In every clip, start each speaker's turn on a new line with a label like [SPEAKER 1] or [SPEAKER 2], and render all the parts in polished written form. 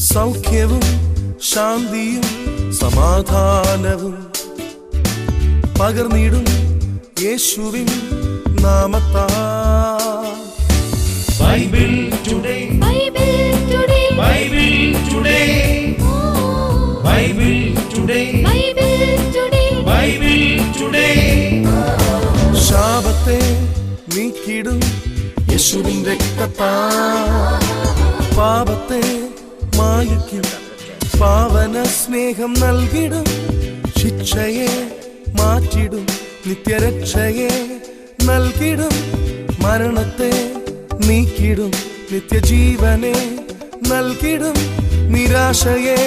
[SPEAKER 1] സൗഖ്യവും ശാന്തിയും സമാധാനവും പകർന്നിടും യേശുവിൻ നാമത്താൽ. Bible today, Bible today, Bible today, Bible today, Bible today, Bible today. ശാപത്തെ നീക്കിടും യേശുവിൻ രക്തത്താൽ. പാപത്തെ മായിക്കും പാവന സ്നേഹം നൽകിടും. ശിക്ഷയെ മാറ്റിടും നിത്യരക്ഷയെ നൽകിടും. മരണത്തെ നീക്കിടും നിത്യജീവനെ നൽകിടും. നിരാശയെ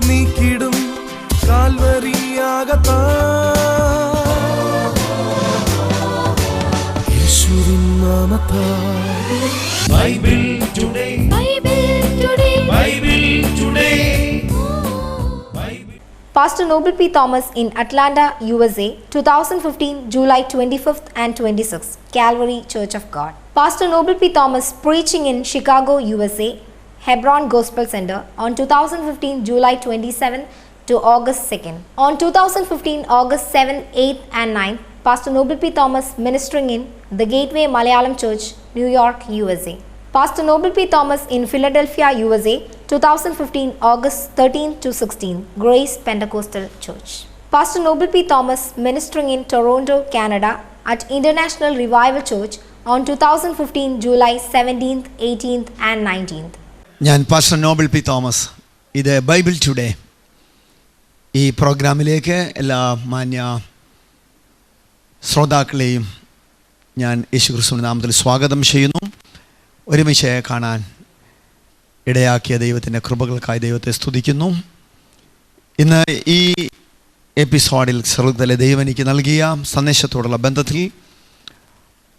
[SPEAKER 1] നീക്കിടും കാൽവരിയാകത്താൽ. യേശുവിൻ നാമത്താൽ. Bible today, Bible today, Bible today.
[SPEAKER 2] Pastor Noble P. Thomas in Atlanta, USA, 2015, July 25th and 26th, Calvary Church of God. Pastor Noble P. Thomas preaching in Chicago, USA, Hebron Gospel Center on 2015, July 27th to August 2nd. On 2015, August 7th, 8th and 9th, Pastor Noble P. Thomas ministering in the Gateway Malayalam Church, New York, USA. Pastor Noble P. Thomas in Philadelphia, USA, 2015, August 13 to 16, Grace Pentecostal Church. Pastor Noble P. Thomas ministering in Toronto, Canada at International Revival Church on 2015, July 17th, 18th and 19th.
[SPEAKER 3] ഞാൻ pastor Noble P Thomas. ഇത് Bible today ഈ പ്രോഗ്രാമിലേക്ക് എല്ലാ മാന്യ ശ്രോതാക്കളെയും ഞാൻ യേശുക്രിസ്തുവിന്റെ നാമത്തിൽ സ്വാഗതം ചെയ്യുന്നു. ഒരുമിച്ച് കാണാൻ ഇടയാക്കിയ ദൈവത്തിൻ്റെ കൃപകൾക്കായി ദൈവത്തെ സ്തുതിക്കുന്നു. ഇന്ന് ഈ എപ്പിസോഡിൽ സ്വർഗ്ഗത്തിലെ ദൈവം എനിക്ക് നൽകിയ സന്ദേശത്തോടുള്ള ബന്ധത്തിൽ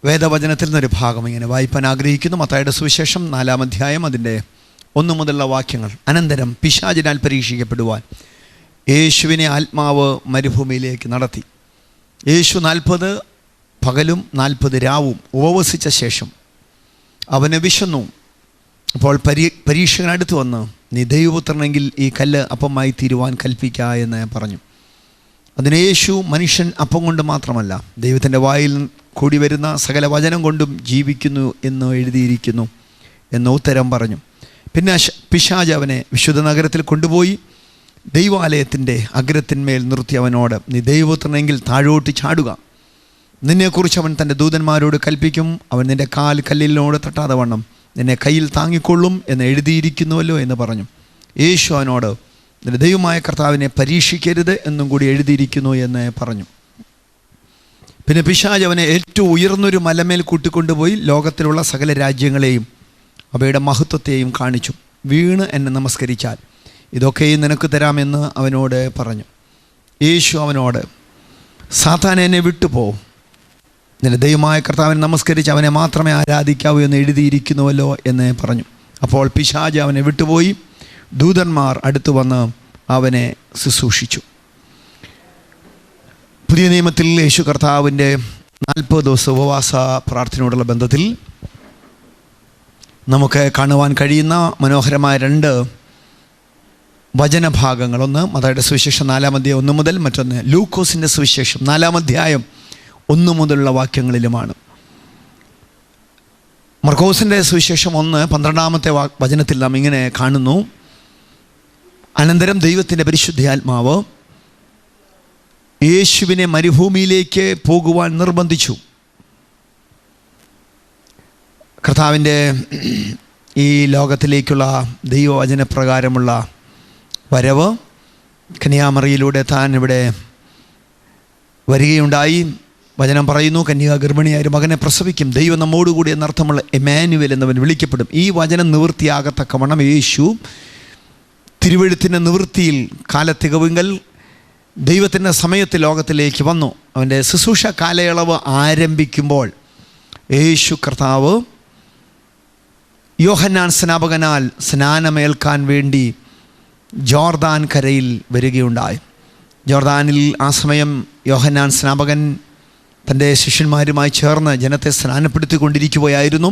[SPEAKER 3] വേദവചനത്തിൽ നിന്നൊരു ഭാഗം ഇങ്ങനെ വായിപ്പാൻ ആഗ്രഹിക്കുന്നു. മത്തായിയുടെ സുവിശേഷം 4-ാം അധ്യായം അതിൻ്റെ 1 മുതലുള്ള വാക്യങ്ങൾ. അനന്തരം പിശാചിനാൽ പരീക്ഷിക്കപ്പെടുവാൻ യേശുവിനെ ആത്മാവ് മരുഭൂമിയിലേക്ക് നടത്തി. യേശു 40 പകലും 40 രാവും ഉപവസിച്ച ശേഷം അവന് വിശന്നു. അപ്പോൾ പരീക്ഷകനടുത്ത് വന്ന്, നീ ദൈവപുത്രനെങ്കിൽ ഈ കല്ല് അപ്പമായി തീരുവാൻ കൽപ്പിക്കുക എന്ന് പറഞ്ഞു. അതിന് യേശു, മനുഷ്യൻ അപ്പം കൊണ്ട് മാത്രമല്ല ദൈവത്തിൻ്റെ വായിൽ കൂടി വരുന്ന സകല വചനം കൊണ്ടും ജീവിക്കുന്നു എന്ന് എഴുതിയിരിക്കുന്നു എന്ന് ഉത്തരം പറഞ്ഞു. പിന്നെ പിശാച് അവനെ വിശുദ്ധ നഗരത്തിൽ കൊണ്ടുപോയി ദൈവാലയത്തിൻ്റെ അഗ്രത്തിന്മേൽ നിർത്തി അവനോട്, നീ ദൈവപുത്രനെങ്കിൽ താഴോട്ട് ചാടുക, നിന്നെക്കുറിച്ച് അവൻ തൻ്റെ ദൂതന്മാരോട് കൽപ്പിക്കും, അവൻ നിൻ്റെ കാൽ കല്ലിനോട് തട്ടാതെ വണ്ണം നിന്നെ കയ്യിൽ താങ്ങിക്കൊള്ളും എന്ന് എഴുതിയിരിക്കുന്നുവല്ലോ എന്ന് പറഞ്ഞു. യേശു അവനോട്, നിന്റെ ദൈവമായ കർത്താവിനെ പരീക്ഷിക്കരുത് എന്നും കൂടി എഴുതിയിരിക്കുന്നു എന്ന് പറഞ്ഞു. പിന്നെ പിശാച് അവനെ ഏറ്റവും ഉയർന്നൊരു മലമേൽ കൂട്ടിക്കൊണ്ടുപോയി ലോകത്തിലുള്ള സകല രാജ്യങ്ങളെയും അവയുടെ മഹത്വത്തെയും കാണിച്ചു. വീണ് എന്നെ നമസ്കരിച്ചാൽ ഇതൊക്കെയും നിനക്ക് തരാമെന്ന് അവനോട് പറഞ്ഞു. യേശു അവനോട്, സാത്താനെ എന്നെ വിട്ടുപോകും, നിന്റെ ദൈവമായ കർത്താവിനെ നമസ്കരിച്ച് അവനെ മാത്രമേ ആരാധിക്കാവൂ എന്ന് എഴുതിയിരിക്കുന്നുവല്ലോ എന്ന് പറഞ്ഞു. അപ്പോൾ പിശാച് അവനെ വിട്ടുപോയി. ദൂതന്മാർ അടുത്തു വന്ന് അവനെ ശുശ്രൂഷിച്ചു. പുതിയ നിയമത്തിൽ യേശു കർത്താവിൻ്റെ 40 ദിവസ ഉപവാസ പ്രാർത്ഥനയോടുള്ള ബന്ധത്തിൽ നമുക്ക് കാണുവാൻ കഴിയുന്ന മനോഹരമായ 2 വചനഭാഗങ്ങൾ. ഒന്ന് മത്തായിയുടെ സുവിശേഷം 4-ാം അധ്യായം 1 മുതൽ, മറ്റൊന്ന് ലൂക്കോസിൻ്റെ സുവിശേഷം 4-ാം അധ്യായം 1 മുതലുള്ള വാക്യങ്ങളിലുമാണ്. മർക്കോസിൻ്റെ സുവിശേഷം 1:12 വചനത്തിൽ നാം ഇങ്ങനെ കാണുന്നു, അനന്തരം ദൈവത്തിൻ്റെ പരിശുദ്ധാത്മാവ് യേശുവിനെ മരുഭൂമിയിലേക്ക് പോകുവാൻ നിർബന്ധിച്ചു. കർത്താവിൻ്റെ ഈ ലോകത്തിലേക്കുള്ള ദൈവവചനപ്രകാരമുള്ള വരവ് കന്യാമറിയിലൂടെ താൻ ഇവിടെ വരികയുണ്ടായി. വചനം പറയുന്നു, കന്യക ഗർഭിണിയായ ഒരു മകനെ പ്രസവിക്കും, ദൈവം നമ്മോടുകൂടി എന്നർത്ഥമുള്ള എമാനുവേൽ എന്നവൻ വിളിക്കപ്പെടും. ഈ വചനം നിവൃത്തിയാകത്തക്കവണ്ണം യേശു തിരുവെഴുത്തിൻ്റെ നിവൃത്തിയിൽ കാലത്തികവുങ്കൽ ദൈവത്തിൻ്റെ സമയത്ത് ലോകത്തിലേക്ക് വന്നു. അവൻ്റെ ശുശ്രൂഷ കാലയളവ് ആരംഭിക്കുമ്പോൾ യേശു കർത്താവ് യോഹന്നാൻ സ്നാപകനാൽ സ്നാനമേൽക്കാൻ വേണ്ടി ജോർദാൻ കരയിൽ വരികയുണ്ടായി. ജോർദാനിൽ ആ സമയം യോഹന്നാൻ സ്നാപകൻ തൻ്റെ ശിഷ്യന്മാരുമായി ചേർന്ന് ജനത്തെ സ്നാനപ്പെടുത്തിക്കൊണ്ടിരിക്കുകയായിരുന്നു.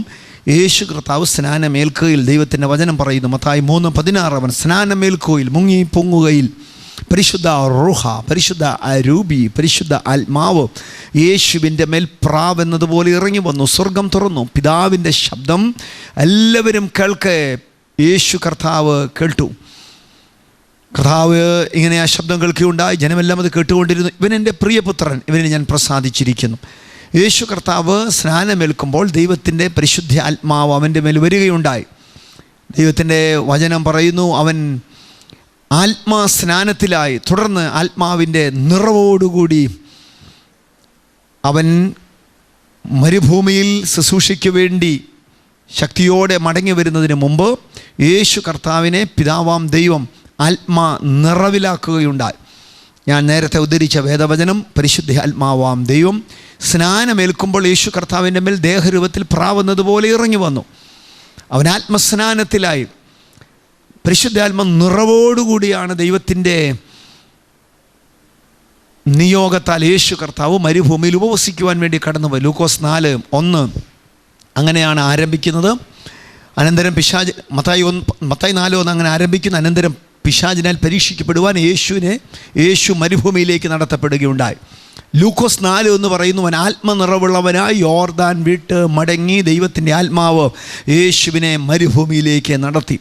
[SPEAKER 3] യേശു കർത്താവ് സ്നാനമേൽക്കുകയിൽ ദൈവത്തിൻ്റെ വചനം പറയുന്നു. മത്തായി 3:16 അവൻ സ്നാനമേൽക്കുകയിൽ മുങ്ങി പൊങ്ങുകയിൽ പരിശുദ്ധ റൂഹ, പരിശുദ്ധ അരൂപി, പരിശുദ്ധ ആത്മാവ് യേശുവിൻ്റെ മേൽ പ്രാവെന്നതുപോലെ ഇറങ്ങി വന്നു. സ്വർഗം തുറന്നു. പിതാവിൻ്റെ ശബ്ദം എല്ലാവരും കേൾക്കെ യേശു കർത്താവ് കേട്ടു. കർത്താവ് ഇങ്ങനെ ആ ശബ്ദം കേൾക്കുകയുണ്ടായി. ജനമെല്ലാം അത് കേട്ടുകൊണ്ടിരുന്നു. ഇവൻ എൻ്റെ പ്രിയപുത്രൻ, ഇവനെ ഞാൻ പ്രസാദിച്ചിരിക്കുന്നു. യേശു കർത്താവ് സ്നാനമേൽക്കുമ്പോൾ ദൈവത്തിൻ്റെ പരിശുദ്ധ ആത്മാവ് അവൻ്റെ മേൽ വരികയുണ്ടായി. ദൈവത്തിൻ്റെ വചനം പറയുന്നു, അവൻ ആത്മാ സ്നാനത്തിലായി. തുടർന്ന് ആത്മാവിൻ്റെ നിറവോടുകൂടി അവൻ മരുഭൂമിയിൽ ശുശ്രൂഷയ്ക്ക് വേണ്ടി ശക്തിയോടെ മടങ്ങി വരുന്നതിന് മുമ്പ് യേശു കർത്താവിനെ പിതാവാം ദൈവം ആത്മാ നിറവിലാക്കുകയുണ്ടായി. ഞാൻ നേരത്തെ ഉദ്ധരിച്ച വേദവചനം പരിശുദ്ധ ആത്മാവാം ദൈവം സ്നാനമേൽക്കുമ്പോൾ യേശു കർത്താവിൻ്റെ മേൽ ദേഹരൂപത്തിൽ പ്രാവുന്നത് പോലെ ഇറങ്ങി വന്നു. അവൻ ആത്മസ്നാനത്തിലായി. പരിശുദ്ധാത്മ നിറവോടുകൂടിയാണ് ദൈവത്തിൻ്റെ നിയോഗത്താൽ യേശു കർത്താവ് മരുഭൂമിയിൽ ഉപവസിക്കുവാൻ വേണ്ടി കടന്നുപോയി. ലൂക്കോസ് 4:1 അങ്ങനെയാണ് ആരംഭിക്കുന്നത്. അനന്തരം പിശാച് മത്തായി 4:1 അങ്ങനെ ആരംഭിക്കുന്നു. അനന്തരം പിശാചിനാൽ പരീക്ഷിക്കപ്പെടുവാൻ യേശു മരുഭൂമിയിലേക്ക് നടത്തപ്പെടുകയുണ്ടായി. ലൂക്കോസ് 4:1 പറയുന്നു, അവൻ ആത്മനിറവുള്ളവനായി യോർദാൻ വിട്ട് മടങ്ങി ദൈവത്തിൻ്റെ ആത്മാവ് യേശുവിനെ മരുഭൂമിയിലേക്ക് നടത്തി.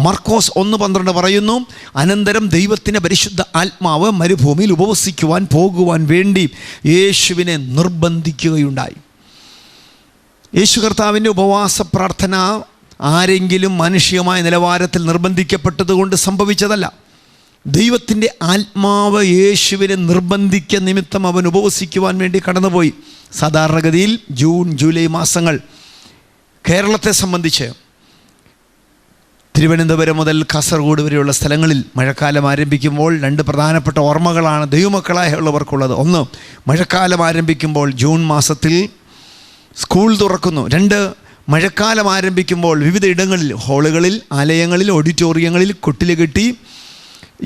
[SPEAKER 3] മർക്കോസ് 1:12 പറയുന്നു, അനന്തരം ദൈവത്തിൻ്റെ പരിശുദ്ധ ആത്മാവ് മരുഭൂമിയിൽ ഉപവസിക്കുവാൻ പോകുവാൻ വേണ്ടി യേശുവിനെ നിർബന്ധിക്കുകയുണ്ടായി. യേശു കർത്താവിൻ്റെ ഉപവാസ പ്രാർത്ഥന ആരെങ്കിലും മാനുഷികമായ നിലവാരത്തിൽ നിർബന്ധിക്കപ്പെട്ടതുകൊണ്ട് സംഭവിച്ചതല്ല. ദൈവത്തിൻ്റെ ആത്മാവ് യേശുവിനെ നിർബന്ധിക്ക നിമിത്തം അവൻ ഉപവസിക്കുവാൻ വേണ്ടി കടന്നുപോയി. സാധാരണഗതിയിൽ ജൂൺ ജൂലൈ മാസങ്ങൾ കേരളത്തെ സംബന്ധിച്ച് തിരുവനന്തപുരം മുതൽ കാസർഗോഡ് വരെയുള്ള സ്ഥലങ്ങളിൽ മഴക്കാലം ആരംഭിക്കുമ്പോൾ 2 പ്രധാനപ്പെട്ട ഓർമ്മകളാണ് ദൈവമക്കളായുള്ളവർക്കുള്ളത്. ഒന്ന്, മഴക്കാലം ആരംഭിക്കുമ്പോൾ ജൂൺ മാസത്തിൽ സ്കൂൾ തുറക്കുന്നു. 2, മഴക്കാലം ആരംഭിക്കുമ്പോൾ വിവിധ ഇടങ്ങളിൽ, ഹാളുകളിൽ, ആലയങ്ങളിൽ, ഓഡിറ്റോറിയങ്ങളിൽ കൊട്ടില് കെട്ടി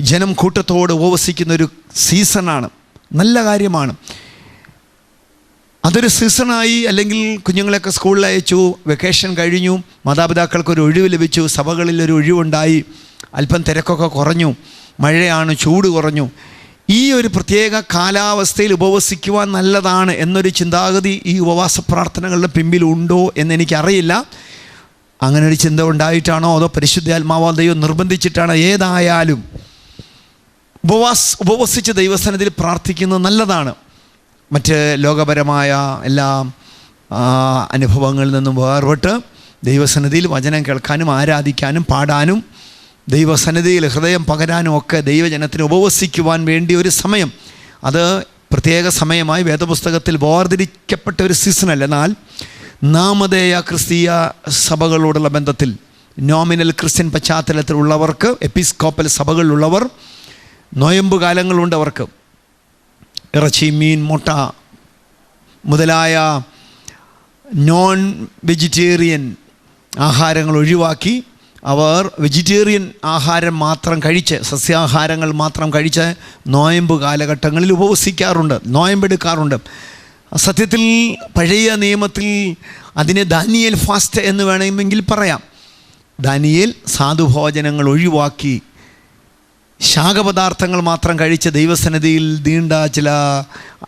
[SPEAKER 3] ജനം കൂട്ടത്തോട് ഉപവസിക്കുന്നൊരു സീസണാണ്. നല്ല കാര്യമാണ്. അതൊരു സീസണായി. അല്ലെങ്കിൽ കുഞ്ഞുങ്ങളെയൊക്കെ സ്കൂളിൽ അയച്ചു, വെക്കേഷൻ കഴിഞ്ഞു, മാതാപിതാക്കൾക്കൊരു ഒഴിവ് ലഭിച്ചു, സഭകളിലൊരു ഒഴിവുണ്ടായി, അല്പം തിരക്കൊക്കെ കുറഞ്ഞു, മഴയാണ്, ചൂട് കുറഞ്ഞു. ഈ ഒരു പ്രത്യേക കാലാവസ്ഥയിൽ ഉപവസിക്കുവാൻ നല്ലതാണ് എന്നൊരു ചിന്താഗതി ഈ ഉപവാസ പ്രാർത്ഥനകളുടെ പിമ്പിലുണ്ടോ എന്നെനിക്കറിയില്ല. അങ്ങനെ ഒരു ചിന്ത ഉണ്ടായിട്ടാണോ അതോ പരിശുദ്ധാത്മാവോ ദൈവം നിർബന്ധിച്ചിട്ടാണോ, ഏതായാലും ഉപവസിച്ച് ദൈവസന്നിധിയിൽ പ്രാർത്ഥിക്കുന്നത് നല്ലതാണ്. മറ്റ് ലോകപരമായ എല്ലാ അനുഭവങ്ങളിൽ നിന്നും വേർപെട്ട് ദൈവസന്നിധിയിൽ വചനം കേൾക്കാനും ആരാധിക്കാനും പാടാനും ദൈവസന്നിധിയിൽ ഹൃദയം പകരാനും ഒക്കെ ദൈവജനത്തിന് ഉപവസിക്കുവാൻ വേണ്ടി ഒരു സമയം, അത് പ്രത്യേക സമയമായി വേദപുസ്തകത്തിൽ വേർതിരിക്കപ്പെട്ട ഒരു സീസണല്ല. എന്നാൽ നാമധേയ ക്രിസ്തീയ സഭകളോടുള്ള ബന്ധത്തിൽ, നോമിനൽ ക്രിസ്ത്യൻ പശ്ചാത്തലത്തിലുള്ളവർക്ക്, എപ്പിസ്കോപ്പൽ സഭകളിലുള്ളവർ, നോയമ്പ് കാലങ്ങളുണ്ട് അവർക്ക്. ഇറച്ചി, മീൻ, മുട്ട മുതലായ നോൺ വെജിറ്റേറിയൻ ആഹാരങ്ങൾ ഒഴിവാക്കി അവർ വെജിറ്റേറിയൻ ആഹാരം മാത്രം കഴിച്ച്, സസ്യാഹാരങ്ങൾ മാത്രം കഴിച്ച് നോയമ്പ് കാലഘട്ടങ്ങളിൽ ഉപവസിക്കാറുണ്ട്, നോയമ്പെടുക്കാറുണ്ട്. സത്യത്തിൽ പഴയ നിയമത്തിൽ അതിനെ ദാനിയേൽ ഫാസ്റ്റ് എന്ന് വേണമെങ്കിൽ പറയാം. ദാനിയേൽ സാധുഭോജനങ്ങൾ ഒഴിവാക്കി ശാഖപദാർത്ഥങ്ങൾ മാത്രം കഴിച്ച് ദൈവസന്നിധിയിൽ നീണ്ട ചില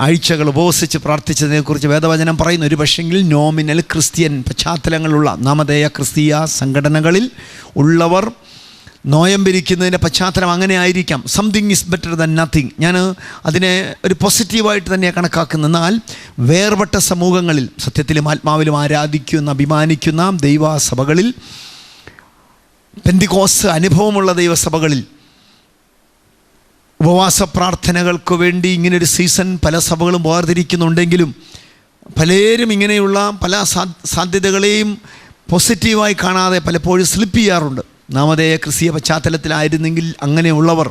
[SPEAKER 3] ആഴ്ചകൾ ഉപവസിച്ച് പ്രാർത്ഥിച്ചതിനെക്കുറിച്ച് വേദവചനം പറയുന്നു. ഒരു പക്ഷെങ്കിൽ നോമിനൽ ക്രിസ്ത്യൻ പശ്ചാത്തലങ്ങളുള്ള നാമധേയ ക്രിസ്തീയ സംഘടനകളിൽ ഉള്ളവർ നോയമ്പിരിക്കുന്നതിൻ്റെ പശ്ചാത്തലം അങ്ങനെ ആയിരിക്കാം. Something is better than nothing. ഞാൻ അതിനെ ഒരു പോസിറ്റീവായിട്ട് തന്നെയാണ് കണക്കാക്കുന്നത്. എന്നാൽ വേർപെട്ട സമൂഹങ്ങളിൽ, സത്യത്തിലും ആത്മാവിലും ആരാധിക്കുന്ന, അഭിമാനിക്കുന്ന ദൈവസഭകളിൽ, പെന്തിക്കോസ് അനുഭവമുള്ള ദൈവസഭകളിൽ ഉപവാസ പ്രാർത്ഥനകൾക്ക് വേണ്ടി ഇങ്ങനൊരു സീസൺ പല സഭകളും വേർതിരിക്കുന്നുണ്ടെങ്കിലും പലരും ഇങ്ങനെയുള്ള പല സാധ്യതകളെയും പോസിറ്റീവായി കാണാതെ പലപ്പോഴും സ്ലിപ്പ് ചെയ്യാറുണ്ട്. നാമധേയ ക്രിസ്തീയ പശ്ചാത്തലത്തിലായിരുന്നെങ്കിൽ അങ്ങനെയുള്ളവർ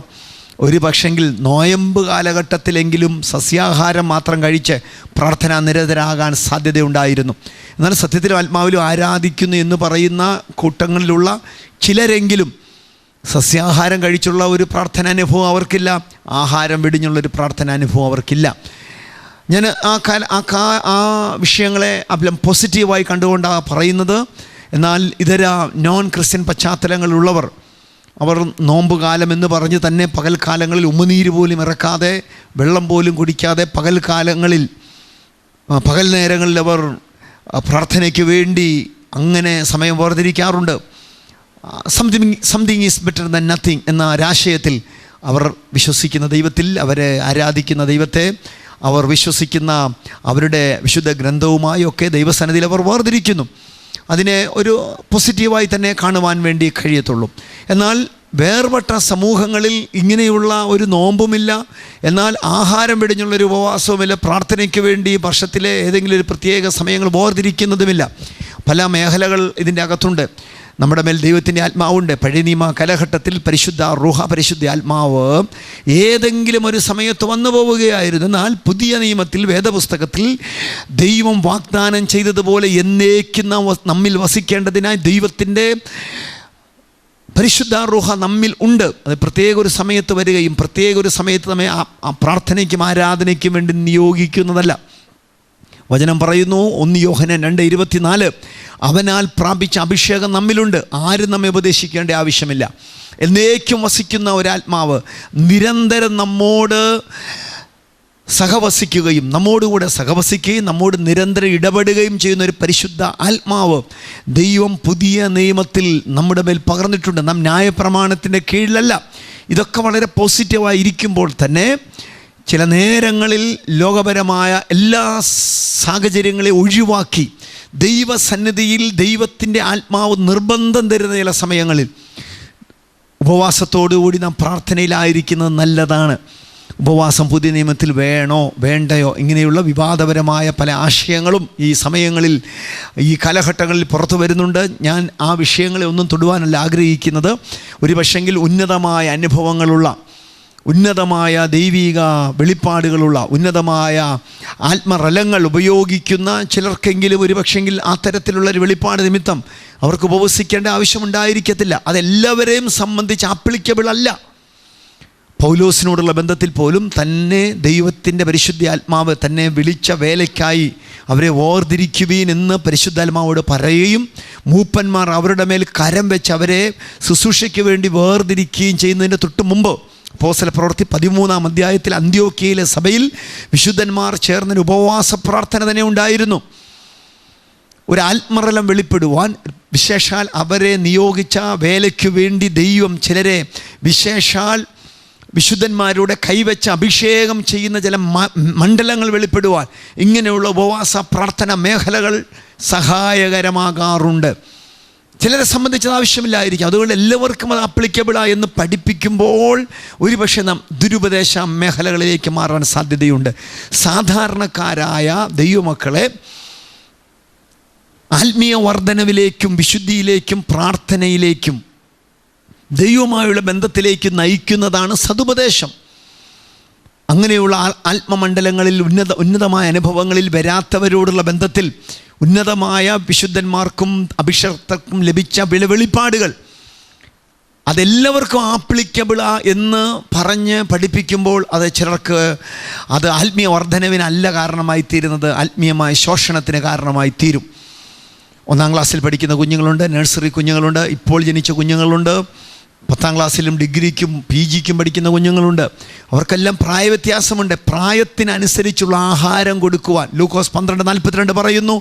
[SPEAKER 3] ഒരു പക്ഷെങ്കിൽ നോയമ്പ് കാലഘട്ടത്തിലെങ്കിലും സസ്യാഹാരം മാത്രം കഴിച്ച് പ്രാർത്ഥനാ നിരതരാകാൻ സാധ്യതയുണ്ടായിരുന്നു. എന്നാൽ സത്യത്തിലും ആത്മാവിലും ആരാധിക്കുന്നു എന്ന് പറയുന്ന കൂട്ടങ്ങളിലുള്ള ചിലരെങ്കിലും സസ്യാഹാരം കഴിച്ചുള്ള ഒരു പ്രാർത്ഥനാനുഭവം അവർക്കില്ല, ആഹാരം വെടിഞ്ഞുള്ളൊരു പ്രാർത്ഥനാനുഭവം അവർക്കില്ല. ഞാൻ ആ വിഷയങ്ങളെ പോസിറ്റീവായി കണ്ടുകൊണ്ടാണ് പറയുന്നത്. എന്നാൽ ഇതര നോൺ ക്രിസ്ത്യൻ പശ്ചാത്തലങ്ങളിലുള്ളവർ, അവർ നോമ്പ് കാലം എന്ന് പറഞ്ഞ് തന്നെ പകൽക്കാലങ്ങളിൽ ഉമിനീര് പോലും ഇറക്കാതെ, വെള്ളം പോലും കുടിക്കാതെ, പകൽ നേരങ്ങളിൽ അവർ പ്രാർത്ഥനയ്ക്ക് വേണ്ടി അങ്ങനെ സമയം വേർതിരിക്കാറുണ്ട്. Something is better than nothing എന്ന ഒരാശയത്തിൽ അവർ വിശ്വസിക്കുന്ന ദൈവത്തിൽ, അവരെ ആരാധിക്കുന്ന ദൈവത്തെ, അവർ വിശ്വസിക്കുന്ന അവരുടെ വിശുദ്ധ ഗ്രന്ഥവുമായി ഒക്കെ ദൈവസന്നിധിയിൽ അവർ വേർതിരിക്കുന്നു. അതിനെ ഒരു പോസിറ്റീവായി തന്നെ കാണുവാൻ വേണ്ടി കഴിയത്തുള്ളൂ. എന്നാൽ വേർപെട്ട സമൂഹങ്ങളിൽ ഇങ്ങനെയുള്ള ഒരു നോമ്പുമില്ല, എന്നാൽ ആഹാരം വെടിഞ്ഞുള്ളൊരു ഉപവാസവുമില്ല, പ്രാർത്ഥനയ്ക്ക് വേണ്ടി വർഷത്തിലെ ഏതെങ്കിലും ഒരു പ്രത്യേക സമയങ്ങൾ വേർതിരിക്കുന്നതുമില്ല. പല മേഖലകൾ ഇതിൻ്റെ അകത്തുണ്ട്. നമ്മുടെ മേൽ ദൈവത്തിൻ്റെ ആത്മാവുണ്ട്. പഴയ നിയമ കാലഘട്ടത്തിൽ പരിശുദ്ധ ആത്മാവ് ഏതെങ്കിലും ഒരു സമയത്ത് വന്നു പോവുകയായിരുന്നു. എന്നാൽ പുതിയ നിയമത്തിൽ, വേദപുസ്തകത്തിൽ ദൈവം വാഗ്ദാനം ചെയ്തതുപോലെ എന്നേക്കും നമ്മിൽ വസിക്കേണ്ടതിനായി ദൈവത്തിൻ്റെ പരിശുദ്ധ റൂഹ നമ്മിൽ ഉണ്ട്. അത് പ്രത്യേക ഒരു സമയത്ത് വരികയും പ്രത്യേക ഒരു സമയത്ത് നമ്മെ പ്രാർത്ഥനയ്ക്കും ആരാധനയ്ക്കും വേണ്ടി നിയോഗിക്കുന്നതല്ല. വചനം പറയുന്നു, 1 യോഹന്നാൻ 2:24, അവനാൽ പ്രാപിച്ച അഭിഷേകം നമ്മിലുണ്ട്, ആരും നമ്മെ ഉപദേശിക്കേണ്ട ആവശ്യമില്ല. എന്നേക്കും വസിക്കുന്ന ഒരാത്മാവ് നിരന്തരം നമ്മോട് സഹവസിക്കുകയും നമ്മോടുകൂടെ സഹവസിക്കുകയും നമ്മോട് നിരന്തരം ഇടപെടുകയും ചെയ്യുന്ന ഒരു പരിശുദ്ധ ആത്മാവ് ദൈവം പുതിയ നിയമത്തിൽ നമ്മുടെ മേൽ പകർന്നിട്ടുണ്ട്. നാം ന്യായപ്രമാണത്തിൻ്റെ കീഴിലല്ല. ഇതൊക്കെ വളരെ പോസിറ്റീവായി ഇരിക്കുമ്പോൾ തന്നെ ചില നേരങ്ങളിൽ ലോകപരമായ എല്ലാ സാഹചര്യങ്ങളെയും ഒഴിവാക്കി ദൈവസന്നിധിയിൽ ദൈവത്തിൻ്റെ ആത്മാവ് നിർബന്ധം തരുന്ന ചില സമയങ്ങളിൽ ഉപവാസത്തോടുകൂടി നാം പ്രാർത്ഥനയിലായിരിക്കുന്നത് നല്ലതാണ്. ഉപവാസം പുതിയ നിയമത്തിൽ വേണോ വേണ്ടയോ ഇങ്ങനെയുള്ള വിവാദപരമായ പല ആശയങ്ങളും ഈ സമയങ്ങളിൽ, ഈ കാലഘട്ടങ്ങളിൽ പുറത്തു വരുന്നുണ്ട്. ഞാൻ ആ വിഷയങ്ങളെ ഒന്നും തൊടുവാനല്ല ആഗ്രഹിക്കുന്നത്. ഒരു പക്ഷെങ്കിൽ ഉന്നതമായ അനുഭവങ്ങളുള്ള, ഉന്നതമായ ദൈവിക വെളിപ്പാടുകളുള്ള, ഉന്നതമായ ആത്മറലങ്ങൾ ഉപയോഗിക്കുന്ന ചിലർക്കെങ്കിലും ഒരു പക്ഷെങ്കിൽ ആ തരത്തിലുള്ളൊരു വെളിപ്പാട് നിമിത്തം അവർക്ക് ഉപവസിക്കേണ്ട ആവശ്യമുണ്ടായിരിക്കത്തില്ല. അതെല്ലാവരെയും സംബന്ധിച്ച് ആപ്ലിക്കബിൾ അല്ല. പൗലോസിനോടുള്ള ബന്ധത്തിൽ പോലും തന്നെ ദൈവത്തിൻ്റെ പരിശുദ്ധ ആത്മാവ് തന്നെ വിളിച്ച വേലയ്ക്കായി അവരെ വേർതിരിക്കുവീൻ എന്ന് പരിശുദ്ധാത്മാവോട് പറയുകയും മൂപ്പന്മാർ അവരുടെ മേൽ കരം വെച്ച് അവരെ ശുശ്രൂഷയ്ക്ക് വേണ്ടി വേർതിരിക്കുകയും ചെയ്യുന്നതിൻ്റെ തൊട്ട് മുമ്പ് അപ്പോസ്തലപ്രവൃത്തി 13-ാം അധ്യായത്തിൽ അന്ത്യോക്യയിലെ സഭയിൽ വിശുദ്ധന്മാർ ചേർന്നൊരു ഉപവാസ പ്രാർത്ഥന തന്നെ ഉണ്ടായിരുന്നു. ഒരു ആത്മറലം വെളിപ്പെടുവാൻ, വിശേഷാൽ അവരെ നിയോഗിച്ച വേലയ്ക്ക് വേണ്ടി ദൈവം ചിലരെ വിശേഷാൽ വിശുദ്ധന്മാരുടെ കൈവച്ച് അഭിഷേകം ചെയ്യുന്ന ചില മണ്ഡലങ്ങൾ വെളിപ്പെടുവാൻ ഇങ്ങനെയുള്ള ഉപവാസ പ്രാർത്ഥന മേഖലകൾ സഹായകരമാകാറുണ്ട്. ചിലരെ സംബന്ധിച്ചത് ആവശ്യമില്ലായിരിക്കും. അതുകൊണ്ട് എല്ലാവർക്കും അത് ആപ്ലിക്കബിളാ എന്ന് പഠിപ്പിക്കുമ്പോൾ ഒരുപക്ഷെ നാം ദുരുപദേശ മേഖലകളിലേക്ക് മാറാൻ സാധ്യതയുണ്ട്. സാധാരണക്കാരായ ദൈവമക്കളെ ആത്മീയ വർധനവിലേക്കും വിശുദ്ധിയിലേക്കും പ്രാർത്ഥനയിലേക്കും ദൈവമായുള്ള ബന്ധത്തിലേക്ക് നയിക്കുന്നതാണ് സതുപദേശം. അങ്ങനെയുള്ള ആത്മമണ്ഡലങ്ങളിൽ ഉന്നതമായ അനുഭവങ്ങളിൽ വരാത്തവരോടുള്ള ബന്ധത്തിൽ ഉന്നതമായ വിശുദ്ധന്മാർക്കും അഭിഷക്തർക്കും ലഭിച്ച വെളിപ്പാടുകൾ അതെല്ലാവർക്കും ആപ്ലിക്കബിളാ എന്ന് പറഞ്ഞ് പഠിപ്പിക്കുമ്പോൾ അത് ചിലർക്ക് അത് ആത്മീയ വർധനവിനല്ല കാരണമായി തീരുന്നത്, ആത്മീയമായ ശോഷണത്തിന് കാരണമായി തീരും. 1-ാം ക്ലാസ്സിൽ പഠിക്കുന്ന കുഞ്ഞുങ്ങളുണ്ട്, നഴ്സറി കുഞ്ഞുങ്ങളുണ്ട്, ഇപ്പോൾ ജനിച്ച കുഞ്ഞുങ്ങളുണ്ട്, 10ാം ക്ലാസ്സിലും ഡിഗ്രിക്കും PGക്കും പഠിക്കുന്ന കുഞ്ഞുങ്ങളുണ്ട്. അവർക്കെല്ലാം പ്രായവ്യത്യാസമുണ്ട്. പ്രായത്തിനനുസരിച്ചുള്ള ആഹാരം കൊടുക്കുവാൻ ലൂക്കോസ് 12:42 പറയുന്നു,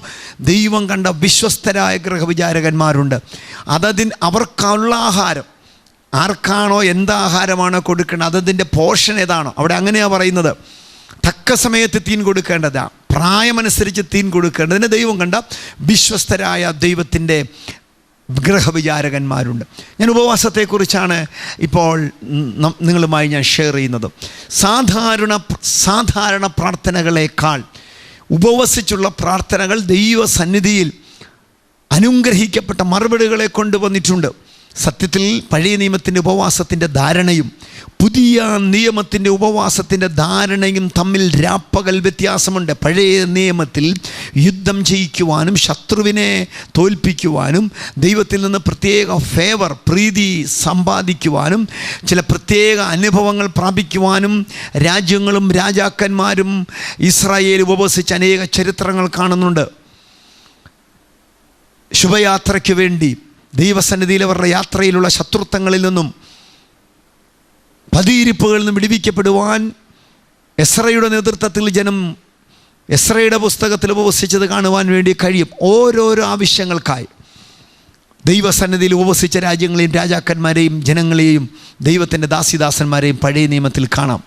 [SPEAKER 3] ദൈവം കണ്ട വിശ്വസ്തരായ ഗൃഹവിചാരകന്മാരുണ്ട്. അവർക്കുള്ള ആഹാരം ആർക്കാണോ എന്താഹാരമാണോ കൊടുക്കേണ്ടത് അതതിൻ്റെ പോർഷൻ ഏതാണോ അവിടെ അങ്ങനെയാണ് പറയുന്നത്. തക്ക സമയത്ത് തീൻ കൊടുക്കേണ്ടതാ, പ്രായമനുസരിച്ച് തീൻ കൊടുക്കേണ്ടതിന് ദൈവം കണ്ട വിശ്വസ്തരായ ദൈവത്തിൻ്റെ ഗൃഹവിചാരകന്മാരുണ്ട്. ഞാൻ ഉപവാസത്തെക്കുറിച്ചാണ് ഇപ്പോൾ നിങ്ങളുമായി ഞാൻ ഷെയർ ചെയ്യുന്നത്. സാധാരണ പ്രാർത്ഥനകളേക്കാൾ ഉപവസിച്ചുള്ള പ്രാർത്ഥനകൾ ദൈവസന്നിധിയിൽ അനുഗ്രഹിക്കപ്പെട്ട മറുപടികളെ കൊണ്ടുവന്നിട്ടുണ്ട്. സത്യത്തിൽ പഴയ നിയമത്തിൻ്റെ ഉപവാസത്തിൻ്റെ ധാരണയും പുതിയ നിയമത്തിൻ്റെ ഉപവാസത്തിൻ്റെ ധാരണയും തമ്മിൽ രാപ്പകൽ വ്യത്യാസമുണ്ട്. പഴയ നിയമത്തിൽ യുദ്ധം ചെയ്യിക്കുവാനും ശത്രുവിനെ തോൽപ്പിക്കുവാനും ദൈവത്തിൽ നിന്ന് പ്രത്യേക ഫേവർ, പ്രീതി സമ്പാദിക്കുവാനും ചില പ്രത്യേക അനുഭവങ്ങൾ പ്രാപിക്കുവാനും രാജ്യങ്ങളും രാജാക്കന്മാരും ഇസ്രായേൽ ഉപവസിച്ച അനേക ചരിത്രങ്ങൾ കാണുന്നുണ്ട്. ശുഭയാത്രയ്ക്ക് വേണ്ടി ദൈവസന്നിധിയിൽ അവരുടെ യാത്രയിലുള്ള ശത്രുത്വങ്ങളിൽ നിന്നും പതിയിരിപ്പുകളിൽ നിന്നും വിടുവിക്കപ്പെടുവാൻ എസ്രയുടെ നേതൃത്വത്തിൽ ജനം എസ്രയുടെ പുസ്തകത്തിൽ ഉപവസിച്ചത് കാണുവാൻ വേണ്ടി കഴിയും. ഓരോരോ ആവശ്യങ്ങൾക്കായി ദൈവസന്നിധിയിൽ ഉപവസിച്ച രാജ്യങ്ങളെയും രാജാക്കന്മാരെയും ജനങ്ങളെയും ദൈവത്തിൻ്റെ ദാസിദാസന്മാരെയും പഴയ നിയമത്തിൽ കാണാം.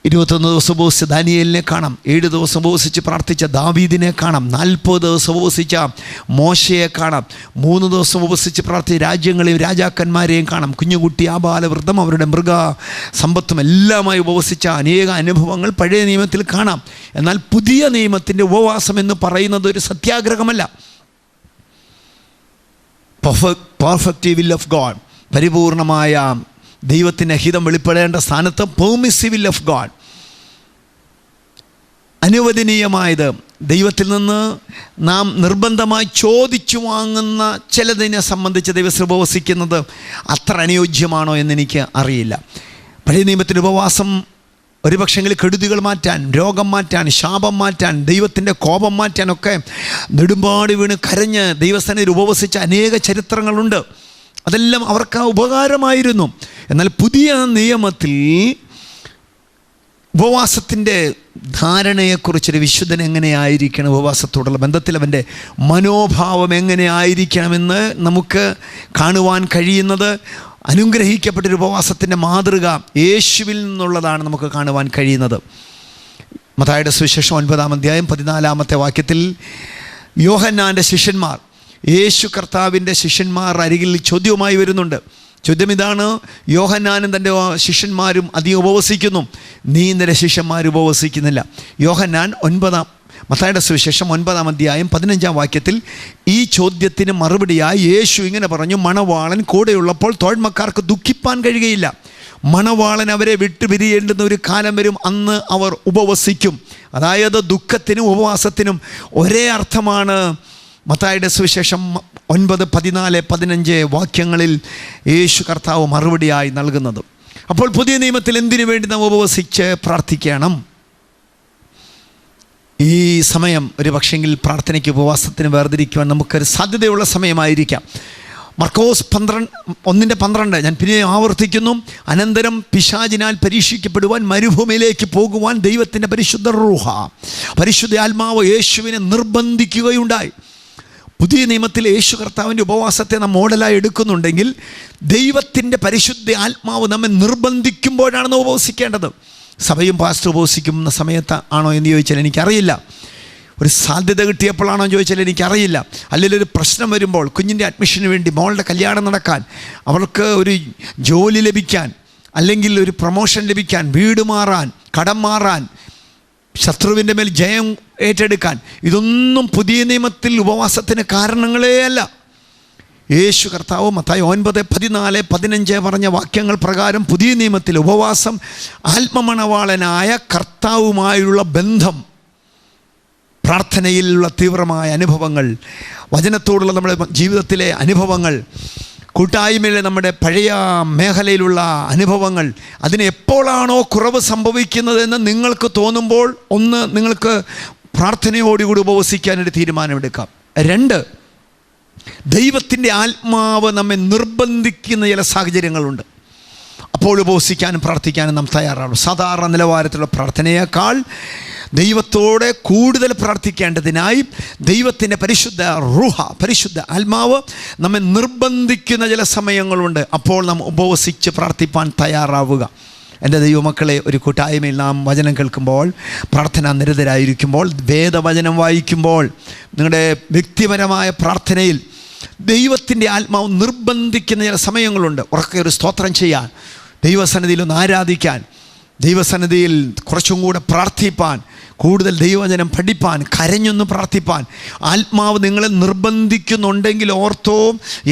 [SPEAKER 3] 21 ദിവസം ഉപവസിച്ച ദാനിയേലിനെ കാണാം. 7 ദിവസം ഉപവസിച്ച് പ്രാർത്ഥിച്ച ദാവീദിനെ കാണാം. 40 ദിവസം ഉപവസിച്ച മോശയെ കാണാം. 3 ദിവസം ഉപവസിച്ച് പ്രാർത്ഥിച്ച രാജ്യങ്ങളെയും രാജാക്കന്മാരെയും കാണാം. കുഞ്ഞുകുട്ടി, ആബാലവൃദ്ധം, അവരുടെ മൃഗ സമ്പത്തും എല്ലാമായി ഉപവസിച്ച അനേക അനുഭവങ്ങൾ പഴയ നിയമത്തിൽ കാണാം. എന്നാൽ പുതിയ നിയമത്തിൻ്റെ ഉപവാസം എന്ന് പറയുന്നത് ഒരു സത്യാഗ്രഹമല്ല. പെർഫെക്റ്റ് വിൽ ഓഫ് ഗോഡ്, പരിപൂർണമായ ദൈവത്തിൻ്റെ ഹിതം വെളിപ്പെടേണ്ട സ്ഥാനത്ത് പെർമിസീവ് വിൽ ഓഫ് ഗോഡ്, അനുവദനീയമായത് ദൈവത്തിൽ നിന്ന് നാം നിർബന്ധമായി ചോദിച്ചു വാങ്ങുന്ന ചിലതിനെ സംബന്ധിച്ച് ദൈവത്തിൽ ഉപവസിക്കുന്നത് അത്ര അനുയോജ്യമാണോ എന്നെനിക്ക് അറിയില്ല. പഴയ നിയമത്തിൻ്റെ ഉപവാസം ഒരുപക്ഷെങ്കിൽ കെടുതികൾ മാറ്റാൻ, രോഗം മാറ്റാൻ, ശാപം മാറ്റാൻ, ദൈവത്തിൻ്റെ കോപം മാറ്റാനൊക്കെ നെടുമ്പാട് വീണ് കരഞ്ഞ് ദൈവസന്നിധിയിൽ ഉപവസിച്ച അനേക ചരിത്രങ്ങളുണ്ട്. അതെല്ലാം അവർക്ക് ഉപകാരമായിരുന്നു. എന്നാൽ പുതിയ നിയമത്തിൽ ഉപവാസത്തിൻ്റെ ധാരണയെക്കുറിച്ചൊരു വിശുദ്ധൻ എങ്ങനെയായിരിക്കണം, ഉപവാസത്തോടുള്ള ബന്ധത്തിൽ അവൻ്റെ മനോഭാവം എങ്ങനെയായിരിക്കണമെന്ന് നമുക്ക് കാണുവാൻ കഴിയുന്നത് അനുഗ്രഹിക്കപ്പെട്ടൊരു ഉപവാസത്തിൻ്റെ മാതൃക യേശുവിൽ നിന്നുള്ളതാണ് നമുക്ക് കാണുവാൻ കഴിയുന്നത്. മത്തായിയുടെ സുവിശേഷം 9-ാം അധ്യായം 14-ാമത്തെ വാക്യത്തിൽ യോഹന്നാൻ്റെ ശിഷ്യന്മാർ യേശു കർത്താവിൻ്റെ ശിഷ്യന്മാർ അരികിൽ ചോദ്യവുമായി വരുന്നുണ്ട്. ചോദ്യം ഇതാണ്: യോഹന്നാനും തൻ്റെ ശിഷ്യന്മാരും അധികം ഉപവസിക്കുന്നു, നീ നിന്റെ ശിഷ്യന്മാർ ഉപവസിക്കുന്നില്ല. യോഹന്നാൻ മത്തായിയുടെ സുവിശേഷം 9-ാം അധ്യായം 15-ാം വാക്യത്തിൽ ഈ ചോദ്യത്തിന് മറുപടിയായി യേശു ഇങ്ങനെ പറഞ്ഞു: മണവാളൻ കൂടെയുള്ളപ്പോൾ തോഴ്മക്കാർക്ക് ദുഃഖിപ്പാൻ കഴിയുകയില്ല. മണവാളൻ അവരെ വിട്ടുപിരിയേണ്ടുന്ന ഒരു കാലം വരും, അന്ന് അവർ ഉപവസിക്കും. അതായത് ദുഃഖത്തിനും ഉപവാസത്തിനും ഒരേ അർത്ഥമാണ് മത്തായിയുടെ സുവിശേഷം 9, 14, 15 വാക്യങ്ങളിൽ യേശു കർത്താവ് മറുപടിയായി നൽകുന്നത്. അപ്പോൾ പുതിയ നിയമത്തിൽ എന്തിനു വേണ്ടി നാം ഉപവസിച്ച് പ്രാർത്ഥിക്കണം? ഈ സമയം ഒരു പക്ഷെങ്കിൽ പ്രാർത്ഥനയ്ക്ക് ഉപവാസത്തിന് വേർതിരിക്കുവാൻ നമുക്കൊരു സാധ്യതയുള്ള സമയമായിരിക്കാം. മർക്കോസ് 1:12 ഞാൻ പിന്നെ ആവർത്തിക്കുന്നു: അനന്തരം പിശാചിനാൽ പരീക്ഷിക്കപ്പെടുവാൻ മരുഭൂമിയിലേക്ക് പോകുവാൻ ദൈവത്തിൻ്റെ പരിശുദ്ധ റൂഹ, പരിശുദ്ധ ആത്മാവ് യേശുവിനെ നിർബന്ധിക്കുകയുണ്ടായി. പുതിയ നിയമത്തിൽ യേശു കർത്താവിൻ്റെ ഉപവാസത്തെ നാം മോഡലായി എടുക്കുന്നുണ്ടെങ്കിൽ ദൈവത്തിൻ്റെ പരിശുദ്ധ ആത്മാവ് നമ്മെ നിർബന്ധിക്കുമ്പോഴാണ് നാം ഉപവസിക്കേണ്ടത്. സഭയും പാസ്റ്റർ ഉപവസിക്കുന്ന സമയത്ത് ആണോ എന്ന് ചോദിച്ചാൽ എനിക്കറിയില്ല. ഒരു സാധ്യത കിട്ടിയപ്പോഴാണോ എന്ന് ചോദിച്ചാൽ എനിക്കറിയില്ല. അല്ലെങ്കിൽ ഒരു പ്രശ്നം വരുമ്പോൾ, കുഞ്ഞിൻ്റെ അഡ്മിഷന് വേണ്ടി, മോളുടെ കല്യാണം നടക്കാൻ, അവൾക്ക് ഒരു ജോലി ലഭിക്കാൻ, അല്ലെങ്കിൽ ഒരു പ്രൊമോഷൻ ലഭിക്കാൻ, വീട് മാറാൻ, കടം മാറാൻ, ശത്രുവിൻ്റെ മേൽ ജയം ഏറ്റെടുക്കാൻ, ഇതൊന്നും പുതിയ നിയമത്തിൽ ഉപവാസത്തിന് കാരണങ്ങളേ അല്ല. യേശു കർത്താവ് മത്തായി 9, 14, 15 പറഞ്ഞ വാക്യങ്ങൾ പ്രകാരം പുതിയ നിയമത്തിൽ ഉപവാസം ആത്മമണവാളനായ കർത്താവുമായുള്ള ബന്ധം, പ്രാർത്ഥനയിലുള്ള തീവ്രമായ അനുഭവങ്ങൾ, വചനത്തോടുള്ള നമ്മുടെ ജീവിതത്തിലെ അനുഭവങ്ങൾ, കൂട്ടായ്മയിലെ നമ്മുടെ പഴയ മേഖലയിലുള്ള അനുഭവങ്ങൾ, അതിന് എപ്പോഴാണോ കുറവ് സംഭവിക്കുന്നതെന്ന് നിങ്ങൾക്ക് തോന്നുമ്പോൾ ഒന്ന് നിങ്ങൾക്ക് പ്രാർത്ഥനയോടുകൂടി ഉപവസിക്കാനൊരു തീരുമാനമെടുക്കാം. 2, ദൈവത്തിൻ്റെ ആത്മാവ് നമ്മെ നിർബന്ധിക്കുന്ന ചില സാഹചര്യങ്ങളുണ്ട്. അപ്പോൾ ഉപവസിക്കാനും പ്രാർത്ഥിക്കാനും നാം തയ്യാറാണ്. സാധാരണ നിലവാരത്തിലുള്ള പ്രാർത്ഥനയേക്കാൾ ദൈവത്തോടെ കൂടുതൽ പ്രാർത്ഥിക്കേണ്ടതിനായി ദൈവത്തിൻ്റെ പരിശുദ്ധ റൂഹ, പരിശുദ്ധ ആത്മാവ് നമ്മെ നിർബന്ധിക്കുന്ന ചില സമയങ്ങളുണ്ട്. അപ്പോൾ നാം ഉപവസിച്ച് പ്രാർത്ഥിപ്പാൻ തയ്യാറാവുക. എൻ്റെ ദൈവമക്കളെ, ഒരു കൂട്ടായ്മയിൽ നാം വചനം കേൾക്കുമ്പോൾ, പ്രാർത്ഥന നിരതരായിരിക്കുമ്പോൾ, വേദവചനം വായിക്കുമ്പോൾ, നിങ്ങളുടെ വ്യക്തിപരമായ പ്രാർത്ഥനയിൽ ദൈവത്തിൻ്റെ ആത്മാവ് നിർബന്ധിക്കുന്ന ചില സമയങ്ങളുണ്ട്. ഉറക്കെ ഒരു സ്തോത്രം ചെയ്യാൻ, ദൈവസന്നിധിയിൽ ഒന്ന് ആരാധിക്കാൻ, ദൈവസന്നിധിയിൽ കുറച്ചും കൂടെ പ്രാർത്ഥിപ്പാൻ, കൂടുതൽ ദൈവവചനം പഠിപ്പാൻ, കരഞ്ഞൊന്ന് പ്രാർത്ഥിപ്പാൻ ആത്മാവ് നിങ്ങളെ നിർബന്ധിക്കുന്നുണ്ടെങ്കിൽ ഓർത്തോ,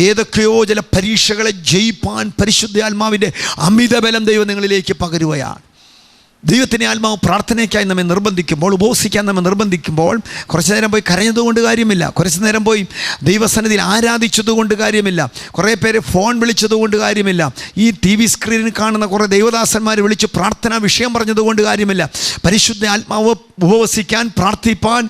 [SPEAKER 3] ഏതൊക്കെയോ ചില പരീക്ഷകളെ ജയിപ്പാൻ പരിശുദ്ധ ആത്മാവിൻ്റെ അമിതബലം ദൈവം നിങ്ങളിലേക്ക് പകരുകയാണ്. ദൈവത്തിൻ്റെ ആത്മാവ് പ്രാർത്ഥനയ്ക്കായി നമ്മെ നിർബന്ധിക്കുമ്പോൾ, ഉപവസിക്കാൻ നമ്മെ നിർബന്ധിക്കുമ്പോൾ, കുറച്ച് നേരം പോയി കരഞ്ഞതുകൊണ്ട് കാര്യമില്ല, കുറച്ച് നേരം പോയി ദൈവസന്നിധിയിൽ ആരാധിച്ചതുകൊണ്ട് കാര്യമില്ല, കുറേ പേര് ഫോൺ വിളിച്ചതുകൊണ്ട് കാര്യമില്ല, ഈ TV സ്ക്രീനിൽ കാണുന്ന കുറേ ദൈവദാസന്മാർ വിളിച്ച് പ്രാർത്ഥനാ വിഷയം പറഞ്ഞതുകൊണ്ട് കാര്യമില്ല. പരിശുദ്ധ ആത്മാവ് ഉപവസിക്കാൻ, പ്രാർത്ഥിപ്പാൻ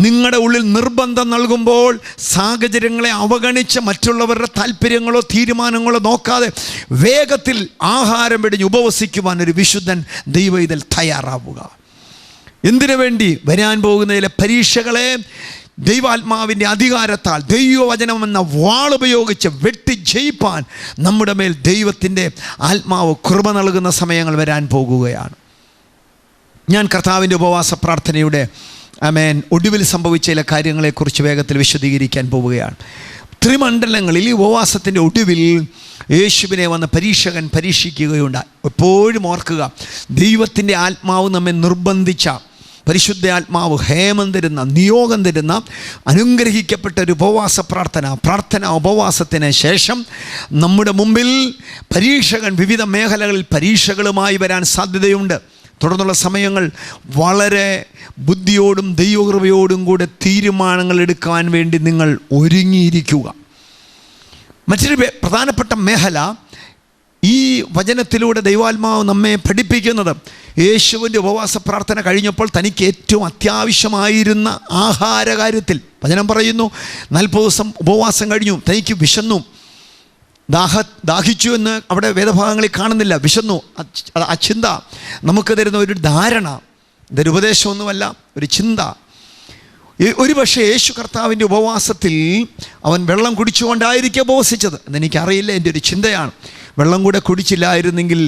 [SPEAKER 3] നിങ്ങളുടെ ഉള്ളിൽ നിർബന്ധം നൽകുമ്പോൾ, സാഹചര്യങ്ങളെ അവഗണിച്ച് മറ്റുള്ളവരുടെ താല്പര്യങ്ങളോ തീരുമാനങ്ങളോ നോക്കാതെ വേഗത്തിൽ ആഹാരം വെടിഞ്ഞ് ഉപവസിക്കുവാൻ ഒരു വിശുദ്ധൻ ദൈവ തയ്യാറാവുക. എന്തിനു വേണ്ടി? വരാൻ പോകുന്നതിലെ പരീക്ഷകളെ ദൈവാത്മാവിൻ്റെ അധികാരത്താൽ ദൈവവചനം എന്ന വാളുപയോഗിച്ച് വെട്ടി ജയിപ്പാൻ നമ്മുടെ മേൽ ദൈവത്തിൻ്റെ ആത്മാവ് കൃപ നൽകുന്ന സമയങ്ങൾ വരാൻ പോകുകയാണ്. ഞാൻ കർത്താവിൻ്റെ ഉപവാസ പ്രാർത്ഥനയുടെ ഒടുവിൽ സംഭവിച്ച ചില കാര്യങ്ങളെക്കുറിച്ച് വേഗത്തിൽ വിശദീകരിക്കാൻ പോവുകയാണ്. ത്രിമണ്ഡലങ്ങളിൽ ഈ ഉപവാസത്തിൻ്റെ ഒടുവിൽ യേശുവിനെ വന്ന പരീക്ഷകൻ പരീക്ഷിക്കുകയുണ്ടായി. എപ്പോഴും ഓർക്കുക, ദൈവത്തിൻ്റെ ആത്മാവ് നമ്മെ നിർബന്ധിച്ച, പരിശുദ്ധ ആത്മാവ് ഹേമം തരുന്ന, നിയോഗം തരുന്ന അനുഗ്രഹിക്കപ്പെട്ട ഒരു ഉപവാസ പ്രാർത്ഥന ഉപവാസത്തിന് ശേഷം നമ്മുടെ മുമ്പിൽ പരീക്ഷകൻ വിവിധ മേഖലകളിൽ പരീക്ഷകളുമായി വരാൻ സാധ്യതയുണ്ട്. തുടർന്നുള്ള സമയങ്ങൾ വളരെ ബുദ്ധിയോടും ദൈവകൃപയോടും കൂടെ തീരുമാനങ്ങൾ എടുക്കാൻ വേണ്ടി നിങ്ങൾ ഒരുങ്ങിയിരിക്കുക. മറ്റൊരു പ്രധാനപ്പെട്ട മേഖല, ഈ വചനത്തിലൂടെ ദൈവാത്മാവ് നമ്മെ പഠിപ്പിക്കുന്നത്, യേശുവിൻ്റെ ഉപവാസ പ്രാർത്ഥന കഴിഞ്ഞപ്പോൾ തനിക്ക് ഏറ്റവും അത്യാവശ്യമായിരുന്ന ആഹാര കാര്യത്തിൽ വചനം പറയുന്നു, 40 ദിവസം ഉപവാസം കഴിഞ്ഞു, തനിക്ക് വിശന്നു, ദാഹിച്ചു എന്ന് അവിടെ വേദഭാഗങ്ങളിൽ കാണുന്നില്ല. വിശന്നു, ആ ചിന്ത നമുക്ക് തരുന്ന ഒരു ധാരണ, ഇതൊരു ഉപദേശമൊന്നുമല്ല, ഒരു ചിന്ത. ഒരു പക്ഷേ യേശു കർത്താവിൻ്റെ ഉപവാസത്തിൽ അവൻ വെള്ളം കുടിച്ചുകൊണ്ടായിരിക്കും ഉപവസിച്ചത് എന്നെനിക്കറിയില്ല, എൻ്റെ ഒരു ചിന്തയാണ്. വെള്ളം കൂടെ കുടിച്ചില്ലായിരുന്നെങ്കിൽ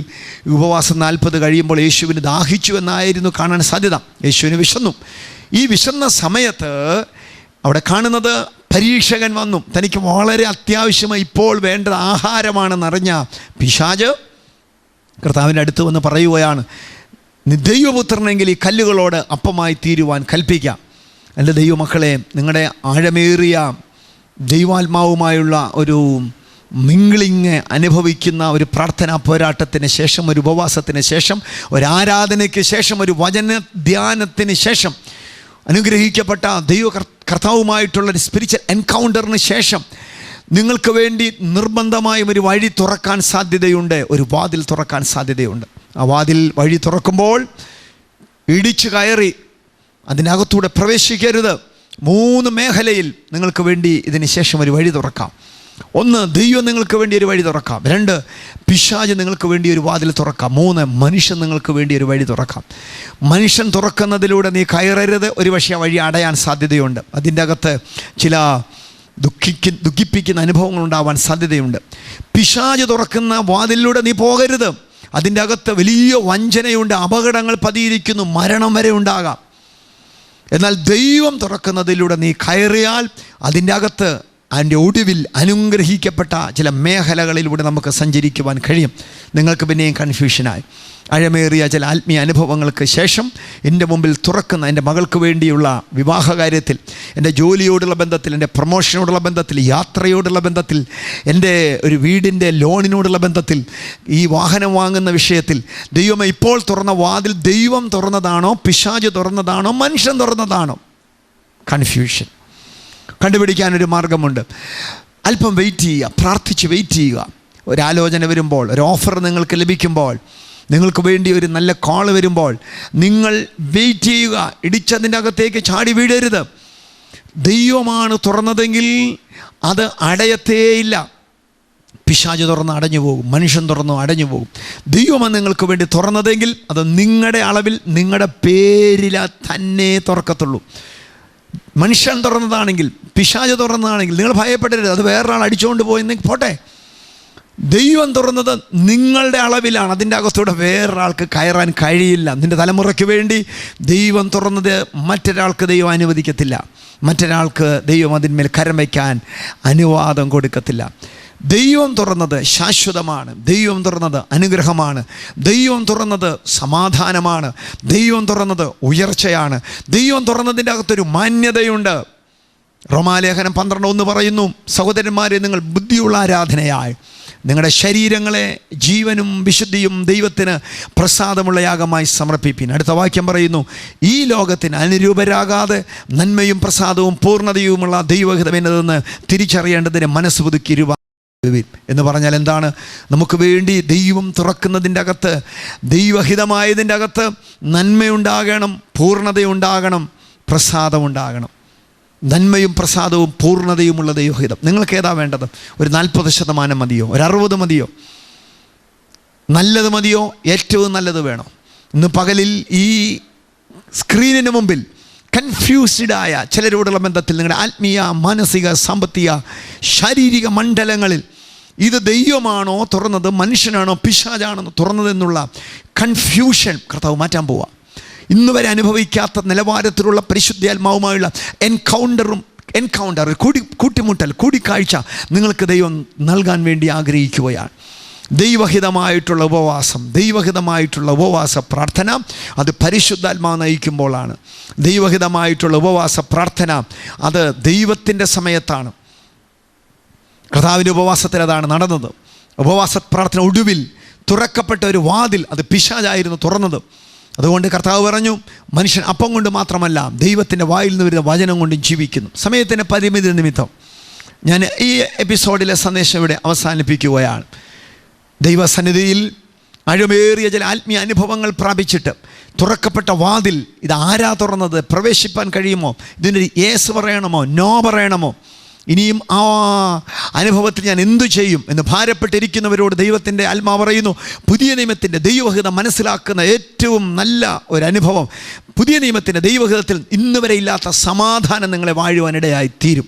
[SPEAKER 3] ഉപവാസം 40 കഴിയുമ്പോൾ യേശുവിന് ദാഹിച്ചു എന്നായിരുന്നു കാണാൻ സാധ്യത. യേശുവിന് വിശന്നു. ഈ വിശന്ന സമയത്ത് അവിടെ കാണുന്നത്, പരീക്ഷകൻ വന്നു, തനിക്ക് വളരെ അത്യാവശ്യമായി ഇപ്പോൾ വേണ്ടത് ആഹാരമാണെന്നറിഞ്ഞ പിശാച് കർത്താവിൻ്റെ അടുത്ത് വന്ന് പറയുകയാണ്, നീ ദൈവപുത്രനെങ്കിൽ ഈ കല്ലുകളോട് അപ്പമായി തീരുവാൻ കൽപ്പിക്കാം. എൻ്റെ ദൈവമക്കളെ, നിങ്ങളുടെ ആഴമേറിയ ദൈവാത്മാവുമായുള്ള ഒരു മിംഗ്ലിങ് അനുഭവിക്കുന്ന ഒരു പ്രാർത്ഥനാ പോരാട്ടത്തിന് ശേഷം, ഒരു ഉപവാസത്തിന് ശേഷം, ഒരു ആരാധനയ്ക്ക് ശേഷം, ഒരു വചന ധ്യാനത്തിന് ശേഷം, അനുഗ്രഹിക്കപ്പെട്ട കർത്താവുമായിട്ടുള്ളൊരു സ്പിരിച്വൽ എൻകൗണ്ടറിന് ശേഷം നിങ്ങൾക്ക് വേണ്ടി നിർബന്ധമായും ഒരു വഴി തുറക്കാൻ സാധ്യതയുണ്ട്, ഒരു വാതിൽ തുറക്കാൻ സാധ്യതയുണ്ട്. ആ വാതിൽ വഴി തുറക്കുമ്പോൾ ഇടിച്ചു കയറി അതിനകത്തൂടെ പ്രവേശിക്കരുത്. 3 മേഖലയിൽ നിങ്ങൾക്ക് വേണ്ടി ഇതിന് ശേഷം ഒരു വഴി തുറക്കാം. 1, ദൈവം നിങ്ങൾക്ക് വേണ്ടി ഒരു വഴി തുറക്കാം. 2, പിശാച് നിങ്ങൾക്ക് വേണ്ടി ഒരു വാതിൽ തുറക്കാം. 3, മനുഷ്യൻ നിങ്ങൾക്ക് വേണ്ടി ഒരു വഴി തുറക്കാം. മനുഷ്യൻ തുറക്കുന്നതിലൂടെ നീ കയറരുത്, ഒരു പക്ഷേ ആ വഴി അടയാൻ സാധ്യതയുണ്ട്. അതിൻ്റെ അകത്ത് ചില ദുഃഖിപ്പിക്കുന്ന അനുഭവങ്ങൾ ഉണ്ടാവാൻ സാധ്യതയുണ്ട്. പിശാച് തുറക്കുന്ന വാതിലിലൂടെ നീ പോകരുത്, അതിൻ്റെ അകത്ത് വലിയ വഞ്ചനയുണ്ട്, അപകടങ്ങൾ പതിയിരിക്കുന്നു, മരണം വരെ ഉണ്ടാകാം. എന്നാൽ ദൈവം തുറക്കുന്നതിലൂടെ നീ കയറിയാൽ അതിൻ്റെ അകത്ത്, അതിൻ്റെ ഒടുവിൽ അനുഗ്രഹിക്കപ്പെട്ട ചില മേഖലകളിലൂടെ നമുക്ക് സഞ്ചരിക്കുവാൻ കഴിയും. നിങ്ങൾക്ക് പിന്നെയും കൺഫ്യൂഷനായി. ആഴമേറിയ ചില ആത്മീയ അനുഭവങ്ങൾക്ക് ശേഷം എൻ്റെ മുമ്പിൽ തുറക്കുന്ന, എൻ്റെ മകൾക്ക് വേണ്ടിയുള്ള വിവാഹ കാര്യത്തിൽ, എൻ്റെ ജോലിയോടുള്ള ബന്ധത്തിൽ, എൻ്റെ പ്രൊമോഷനോടുള്ള ബന്ധത്തിൽ, യാത്രയോടുള്ള ബന്ധത്തിൽ, എൻ്റെ ഒരു വീടിൻ്റെ ലോണിനോടുള്ള ബന്ധത്തിൽ, ഈ വാഹനം വാങ്ങുന്ന വിഷയത്തിൽ, ദൈവമേ ഇപ്പോൾ തുറന്ന വാതിൽ ദൈവം തുറന്നതാണോ, പിശാച് തുറന്നതാണോ, മനുഷ്യൻ തുറന്നതാണോ? കൺഫ്യൂഷൻ. കണ്ടുപിടിക്കാനൊരു മാർഗമുണ്ട്. അല്പം വെയിറ്റ് ചെയ്യുക, പ്രാർത്ഥിച്ച് വെയിറ്റ് ചെയ്യുക. ഒരാലോചന വരുമ്പോൾ, ഒരു ഓഫർ നിങ്ങൾക്ക് ലഭിക്കുമ്പോൾ, നിങ്ങൾക്ക് വേണ്ടി ഒരു നല്ല കോൾ വരുമ്പോൾ നിങ്ങൾ വെയിറ്റ് ചെയ്യുക. ഇടിച്ചതിൻ്റെ അകത്തേക്ക് ചാടി വീഴരുത്. ദൈവമാണ് തുറന്നതെങ്കിൽ അത് അടയത്തേയില്ല. പിശാച് തുറന്ന് അടഞ്ഞു പോകും, മനുഷ്യൻ തുറന്നു അടഞ്ഞു പോകും. ദൈവമാണ് നിങ്ങൾക്ക് വേണ്ടി തുറന്നതെങ്കിൽ അത് നിങ്ങളുടെ അളവിൽ, നിങ്ങളുടെ പേരിൽ തന്നെ തുറക്കത്തുള്ളൂ. മനുഷ്യൻ തുറന്നതാണെങ്കിൽ, പിശാച് തുറന്നതാണെങ്കിൽ നിങ്ങൾ ഭയപ്പെടരുത്, അത് വേറൊരാൾ അടിച്ചുകൊണ്ട് പോയെന്നെങ്കിൽ പോട്ടെ. ദൈവം തുറന്നത് നിങ്ങളുടെ അളവിലാണ്, അതിൻ്റെ അകത്തൂടെ വേറൊരാൾക്ക് കയറാൻ കഴിയില്ല. നിൻ്റെ തലമുറയ്ക്ക് വേണ്ടി ദൈവം തുറന്നത് മറ്റൊരാൾക്ക് ദൈവം അനുവദിക്കത്തില്ല, മറ്റൊരാൾക്ക് ദൈവം അതിന്മേൽ കരം വയ്ക്കാൻ അനുവാദം കൊടുക്കത്തില്ല. ദൈവം തുറന്നത് ശാശ്വതമാണ്, ദൈവം തുറന്നത് അനുഗ്രഹമാണ്, ദൈവം തുറന്നത് സമാധാനമാണ്, ദൈവം തുറന്നത് ഉയർച്ചയാണ്, ദൈവം തുറന്നതിൻ്റെ അകത്തൊരു മാന്യതയുണ്ട്. റോമാലേഖനം 12:1 പറയുന്നു, സഹോദരന്മാരെ, നിങ്ങൾ ബുദ്ധിയുള്ള ആരാധനയായി നിങ്ങളുടെ ശരീരങ്ങളെ ജീവനും വിശുദ്ധിയും ദൈവത്തിന് പ്രസാദമുള്ള യാഗമായി സമർപ്പിപ്പിൻ. അടുത്ത വാക്യം പറയുന്നു, ഈ ലോകത്തിന് അനുരൂപരാകാതെ നന്മയും പ്രസാദവും പൂർണ്ണതയുമുള്ള ദൈവഹിതം എന്നതെന്ന് തിരിച്ചറിയേണ്ടതിന് മനസ്സ് പുതുക്കിയിരുവ എന്ന് പറഞ്ഞാൽ എന്താണ്? നമുക്ക് വേണ്ടി ദൈവം തുറക്കുന്നതിൻ്റെ അകത്ത്, ദൈവഹിതമായതിൻ്റെ അകത്ത് നന്മയുണ്ടാകണം, പൂർണ്ണതയുണ്ടാകണം, പ്രസാദമുണ്ടാകണം. നന്മയും പ്രസാദവും പൂർണ്ണതയുമുള്ള ദൈവഹിതം. നിങ്ങൾക്ക് ഏതാ വേണ്ടത്? ഒരു 40% മതിയോ? ഒരു 60 മതിയോ? നല്ലത് മതിയോ? ഏറ്റവും നല്ലത് വേണോ? ഇന്ന് പകലിൽ ഈ സ്ക്രീനിന് മുമ്പിൽ കൺഫ്യൂസ്ഡായ ചിലരോടുള്ള ബന്ധത്തിൽ, നിങ്ങളുടെ ആത്മീയ, മാനസിക, സാമ്പത്തിക, ശാരീരിക മണ്ഡലങ്ങളിൽ ഇത് ദൈവമാണോ തുറന്നത്, മനുഷ്യനാണോ പിശാചാണോ തുറന്നതെന്നുള്ള കൺഫ്യൂഷൻ കർത്താവ് മാറ്റാൻ പോവുക. ഇന്ന് വരെ അനുഭവിക്കാത്ത നിലവാരത്തിലുള്ള പരിശുദ്ധാത്മാവുമായുള്ള എൻകൗണ്ടർ കൂട്ടിമുട്ടൽ, കൂടിക്കാഴ്ച നിങ്ങൾക്ക് ദൈവം നൽകാൻ വേണ്ടി ആഗ്രഹിക്കുകയാണ്. ദൈവഹിതമായിട്ടുള്ള ഉപവാസം, ദൈവഹിതമായിട്ടുള്ള ഉപവാസ പ്രാർത്ഥന അത് പരിശുദ്ധാത്മാവ് നയിക്കുമ്പോഴാണ്. ദൈവഹിതമായിട്ടുള്ള ഉപവാസ പ്രാർത്ഥന അത് ദൈവത്തിൻ്റെ സമയത്താണ്. കർത്താവിൻ്റെ ഉപവാസത്തിൽ അതാണ് നടന്നത്. ഉപവാസ പ്രാർത്ഥന ഒടുവിൽ തുറക്കപ്പെട്ട ഒരു വാതിൽ, അത് പിശാചായിരുന്നു തുറന്നത്. അതുകൊണ്ട് കർത്താവ് പറഞ്ഞു, മനുഷ്യൻ അപ്പം കൊണ്ട് മാത്രമല്ല ദൈവത്തിൻ്റെ വായിൽ നിന്ന് വരുന്ന വചനം കൊണ്ടും ജീവിക്കുന്നു. സമയത്തിൻ്റെ പരിമിതി നിമിത്തം ഞാൻ ഈ എപ്പിസോഡിലെ സന്ദേശം ഇവിടെ അവസാനിപ്പിക്കുകയാണ്. ദൈവസന്നിധിയിൽ ആഴമേറിയ ചില ആത്മീയ അനുഭവങ്ങൾ പ്രാപിച്ചിട്ട് തുറക്കപ്പെട്ട വാതിൽ ഇത് ആരാ തുറന്നത്, പ്രവേശിപ്പാൻ കഴിയുമോ, ഇതിന് യേസ് പറയണമോ, നോ പറയണമോ, ഇനിയും ആ അനുഭവത്തിൽ ഞാൻ എന്തു ചെയ്യും എന്ന് ഭാരപ്പെട്ടിരിക്കുന്നവരോട് ദൈവത്തിൻ്റെ ആത്മാവ് പറയുന്നു, പുതിയ നിയമത്തിൻ്റെ ദൈവഹിതം മനസ്സിലാക്കുന്ന ഏറ്റവും നല്ല ഒരു അനുഭവം, പുതിയ നിയമത്തിൻ്റെ ദൈവഹിതത്തിൽ ഇന്ന് വരെ ഇല്ലാത്ത സമാധാനം നിങ്ങളെ വാഴുവാനിടയായി തീരും.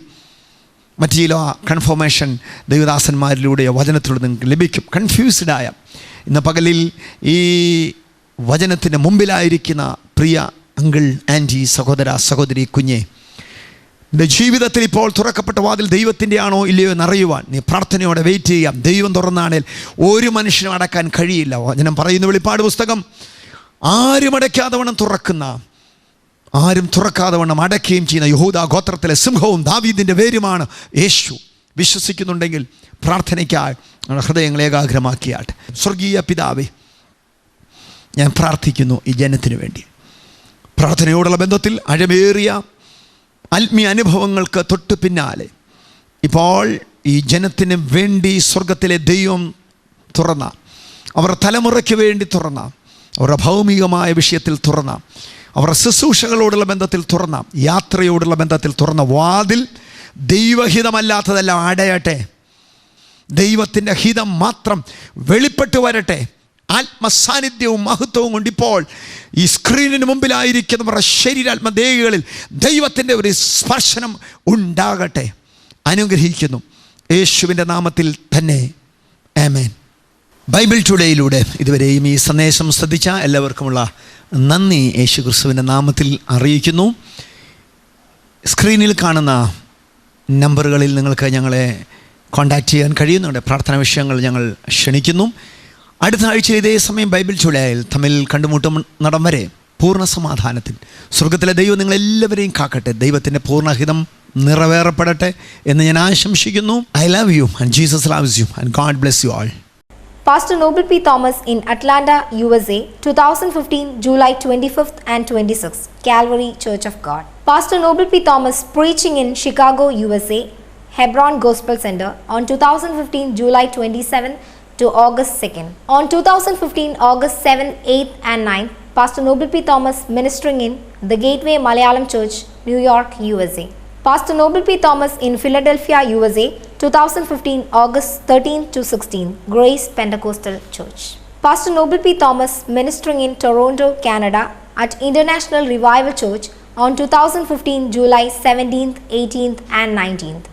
[SPEAKER 3] മറ്റു ചില കൺഫർമേഷൻ ദൈവദാസന്മാരിലൂടെയോ വചനത്തിലൂടെ നിങ്ങൾക്ക് ലഭിക്കും. കൺഫ്യൂസ്ഡായ ഇന്ന് പകലിൽ ഈ വചനത്തിന് മുമ്പിലായിരിക്കുന്ന പ്രിയ അങ്കിൾ, ആൻറ്റി, സഹോദര, സഹോദരി, കുഞ്ഞെ, നിൻ്റെ ജീവിതത്തിൽ ഇപ്പോൾ തുറക്കപ്പെട്ട വാതിൽ ദൈവത്തിൻ്റെ ആണോ ഇല്ലയോ എന്നറിയുവാൻ നീ പ്രാർത്ഥനയോടെ വെയിറ്റ് ചെയ്യാം. ദൈവം തുറന്നാണേൽ ഒരു മനുഷ്യനും അടക്കാൻ കഴിയില്ല. വചനം പറയുന്ന വെളിപ്പാട് പുസ്തകം, ആരും അടയ്ക്കാതെ വണ്ണം തുറക്കുന്ന, ആരും തുറക്കാതെ വണ്ണം അടയ്ക്കുകയും ചെയ്യുന്ന യഹൂദാ ഗോത്രത്തിലെ സിംഹവും ദാവീദിൻ്റെ വേരുമാണ് യേശു. വിശ്വസിക്കുന്നുണ്ടെങ്കിൽ പ്രാർത്ഥനയ്ക്കായി ഹൃദയങ്ങളെ ഏകാഗ്രമാക്കിയാട്ടെ. സ്വർഗീയ പിതാവേ, ഞാൻ പ്രാർത്ഥിക്കുന്നു ഈ ജനത്തിനു വേണ്ടി. പ്രാർത്ഥനയോടുള്ള ബന്ധത്തിൽ ആഴമേറിയ ആത്മീയ അനുഭവങ്ങൾക്ക് തൊട്ട് പിന്നാലെ ഇപ്പോൾ ഈ ജനത്തിന് വേണ്ടി സ്വർഗത്തിലെ ദൈവം തുറന്ന, അവരുടെ തലമുറയ്ക്ക് വേണ്ടി തുറന്ന, അവരുടെ ഭൗമികമായ വിഷയത്തിൽ തുറന്ന, അവരുടെ ശുശ്രൂഷകളോടുള്ള ബന്ധത്തിൽ തുറന്ന, യാത്രയോടുള്ള ബന്ധത്തിൽ തുറന്ന വാതിൽ ദൈവഹിതമല്ലാത്തതെല്ലാം അടയട്ടെ. ദൈവത്തിൻ്റെ ഹിതം മാത്രം വെളിപ്പെട്ട് വരട്ടെ. ആത്മസാന്നിധ്യവും മഹത്വവും കൊണ്ടിപ്പോൾ ഈ സ്ക്രീനിന് മുമ്പിലായിരിക്കുന്നവരുടെ ശരീരാത്മദേഹികളിൽ ദൈവത്തിൻ്റെ ഒരു സ്പർശനം ഉണ്ടാകട്ടെ. അനുഗ്രഹിക്കുന്നു യേശുവിൻ്റെ നാമത്തിൽ തന്നെ, ആമേൻ. ബൈബിൾ ടുഡേയിലൂടെ ഇതുവരെയും ഈ സന്ദേശം ശ്രദ്ധിച്ച എല്ലാവർക്കുമുള്ള നന്ദി യേശു ക്രിസ്തുവിൻ്റെ നാമത്തിൽ അറിയിക്കുന്നു. സ്ക്രീനിൽ കാണുന്ന നമ്പറുകളിൽ നിങ്ങൾക്ക് ഞങ്ങളെ കോൺടാക്റ്റ് ചെയ്യാൻ കഴിയുന്നുണ്ട്. പ്രാർത്ഥനാ വിഷയങ്ങൾ ഞങ്ങൾ ക്ഷണിക്കുന്നു. അടുത്ത ആഴ്ച ഇതേ സമയം ബൈബിൾ ചുളയിൽ തമ്മിൽ കണ്ടുമുട്ടും നടം വരെ പൂർണ്ണ സമാധാനത്തിൽ സ്വർഗത്തിലെ ദൈവം നിങ്ങളെല്ലാവരെയും കാക്കട്ടെ. ദൈവത്തിൻ്റെ പൂർണ്ണഹിതം നിറവേറപ്പെടട്ടെ എന്ന് ഞാൻ ആശംസിക്കുന്നു. I love you and Jesus loves you and God bless you all.
[SPEAKER 2] Pastor Noble P. Thomas in Atlanta, USA, 2015, July 25th and 26th, Calvary Church of God. Pastor Noble P. Thomas preaching in Chicago, USA, Hebron Gospel Center on 2015, July 27th to August 2nd. On 2015, August 7th, 8th and 9th, Pastor Noble P. Thomas ministering in the Gateway Malayalam Church, New York, USA. Pastor Noble P. Thomas in Philadelphia, USA, 2015, August 13th to 16th, Grace Pentecostal Church. Pastor Noble P. Thomas ministering in Toronto, Canada at International Revival Church on 2015, July 17th, 18th and 19th.